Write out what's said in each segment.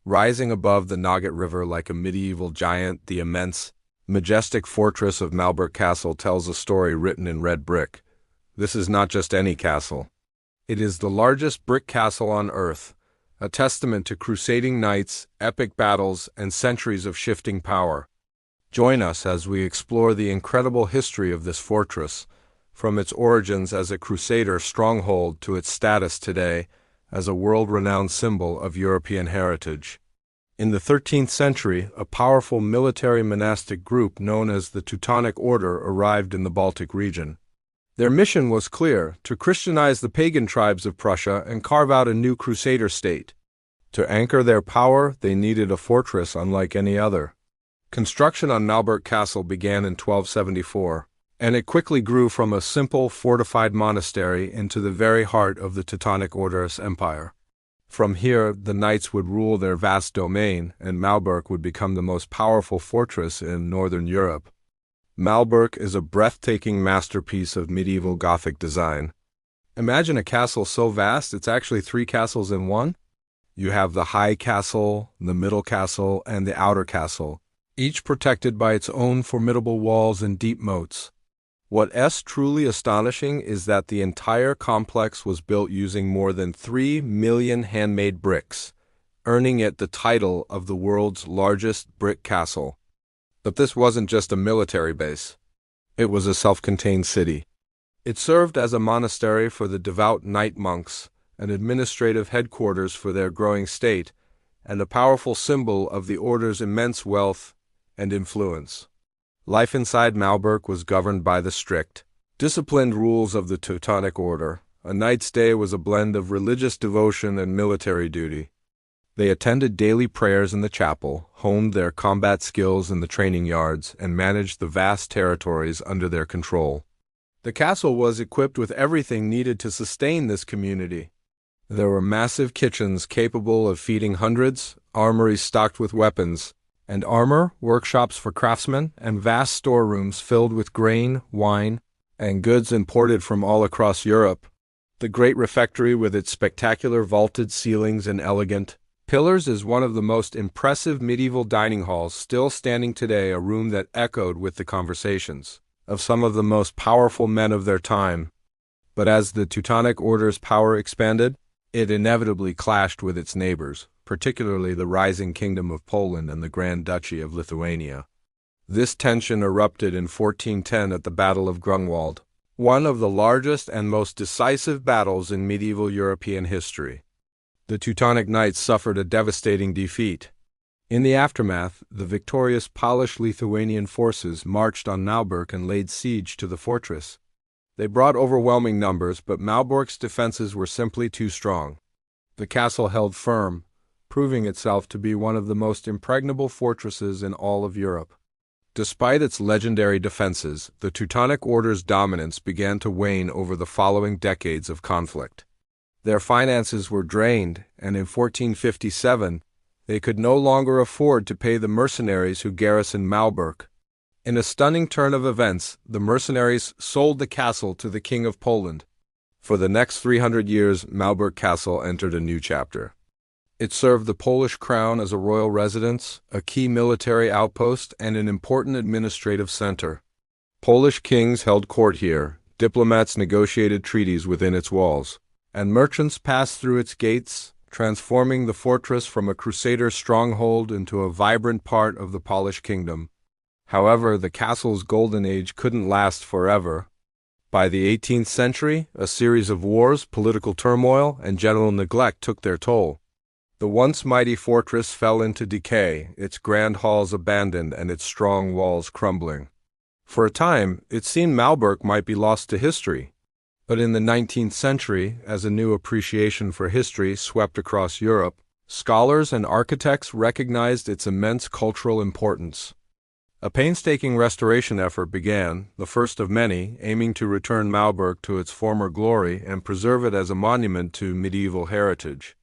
Rising above the Nogget River like a medieval giant, the immense, majestic fortress of Malbork Castle tells a story written in red brick. This is not just any castle. It is the largest brick castle on Earth, a testament to crusading knights, epic battles, and centuries of shifting power. Join us as we explore the incredible history of this fortress, from its origins as a crusader stronghold to its status today as a world-renowned symbol of European heritage. In the 13th century, a powerful military monastic group known as the Teutonic Order arrived in the Baltic region. Their mission was clear: to Christianize the pagan tribes of Prussia and carve out a new crusader state. To anchor their power, they needed a fortress unlike any other. Construction on Malbork Castle began in 1274, and it quickly grew from a simple, fortified monastery into the very heart of the Teutonic Order's empire. From here, the knights would rule their vast domain, and Malbork would become the most powerful fortress in northern Europe. Malbork is a breathtaking masterpiece of medieval Gothic design. Imagine a castle so vast it's actually 3 castles in one. You have the high castle, the middle castle, and the outer castle, each protected by its own formidable walls and deep moats. What's truly astonishing is that the entire complex was built using more than 3 million handmade bricks, earning it the title of the world's largest brick castle. But this wasn't just a military base. It was a self-contained city. It served as a monastery for the devout knight monks, an administrative headquarters for their growing state, and a powerful symbol of the order's immense wealth and influence. Life inside Malbork was governed by the strict, disciplined rules of the Teutonic Order. A knight's day was a blend of religious devotion and military duty. They attended daily prayers in the chapel, honed their combat skills in the training yards, and managed the vast territories under their control. The castle was equipped with everything needed to sustain this community. There were massive kitchens capable of feeding hundreds, armories stocked with weapons and armor, workshops for craftsmen, and vast storerooms filled with grain, wine, and goods imported from all across Europe. The great refectory with its spectacular vaulted ceilings and elegant pillars is one of the most impressive medieval dining halls still standing today, a room that echoed with the conversations of some of the most powerful men of their time. But as the Teutonic Order's power expanded, it inevitably clashed with its neighbors, particularly the rising Kingdom of Poland and the Grand Duchy of Lithuania. This tension erupted in 1410 at the Battle of Grunwald, one of the largest and most decisive battles in medieval European history. The Teutonic Knights suffered a devastating defeat. In the aftermath, the victorious Polish-Lithuanian forces marched on Malbork and laid siege to the fortress. They brought overwhelming numbers, but Malbork's defenses were simply too strong. The castle held firm, proving itself to be one of the most impregnable fortresses in all of Europe. Despite its legendary defenses, the Teutonic Order's dominance began to wane over the following decades of conflict. Their finances were drained, and in 1457, they could no longer afford to pay the mercenaries who garrisoned Malbork. In a stunning turn of events, the mercenaries sold the castle to the King of Poland. For the next 300 years, Malbork Castle entered a new chapter. It served the Polish crown as a royal residence, a key military outpost, and an important administrative center. Polish kings held court here, diplomats negotiated treaties within its walls, and merchants passed through its gates, transforming the fortress from a crusader stronghold into a vibrant part of the Polish kingdom. However, the castle's golden age couldn't last forever. By the 18th century, a series of wars, political turmoil, and general neglect took their toll. The once mighty fortress fell into decay, its grand halls abandoned and its strong walls crumbling. For a time, it seemed Malbork might be lost to history. But in the 19th century, as a new appreciation for history swept across Europe, scholars and architects recognized its immense cultural importance. A painstaking restoration effort began, the first of many, aiming to return Malbork to its former glory and preserve it as a monument to medieval heritage.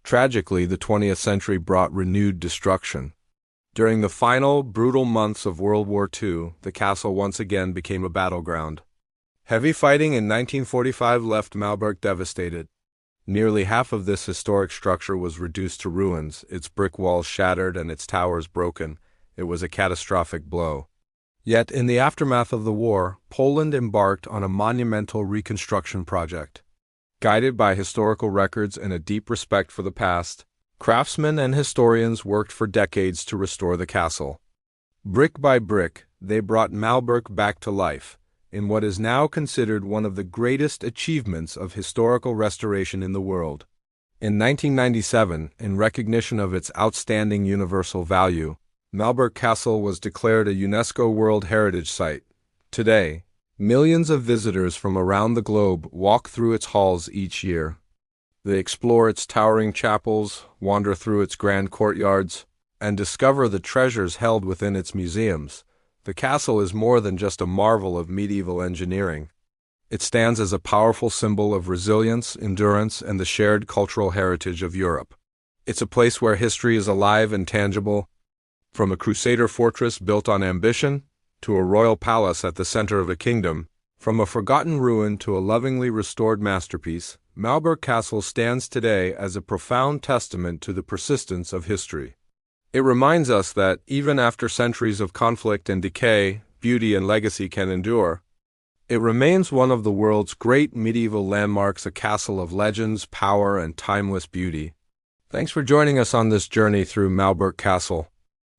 Tragically, the 20th century brought renewed destruction. During the final, brutal months of World War II, the castle once again became a battleground. Heavy fighting in 1945 left Malbork devastated. Nearly half of this historic structure was reduced to ruins, its brick walls shattered and its towers broken. It was a catastrophic blow. Yet, in the aftermath of the war, Poland embarked on a monumental reconstruction project. Guided by historical records and a deep respect for the past, craftsmen and historians worked for decades to restore the castle. Brick by brick, they brought Malbork back to life, in what is now considered one of the greatest achievements of historical restoration in the world. In 1997, in recognition of its outstanding universal value, Malbork Castle was declared a UNESCO World Heritage Site. Today, millions of visitors from around the globe walk through its halls each year. They explore its towering chapels, wander through its grand courtyards, and discover the treasures held within its museums. The castle is more than just a marvel of medieval engineering. It stands as a powerful symbol of resilience, endurance, and the shared cultural heritage of Europe. It's a place where history is alive and tangible, from a crusader fortress built on ambition to a royal palace at the center of a kingdom, from a forgotten ruin to a lovingly restored masterpiece. Malbork Castle stands today as a profound testament to the persistence of history. It reminds us that, even after centuries of conflict and decay, beauty and legacy can endure. It remains one of the world's great medieval landmarks, a castle of legends, power, and timeless beauty. Thanks for joining us on this journey through Malbork Castle.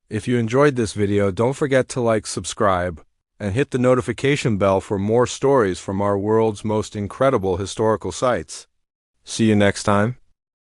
If you enjoyed this video, don't forget to like, subscribe, and hit the notification bell for more stories from our world's most incredible historical sites. See you next time.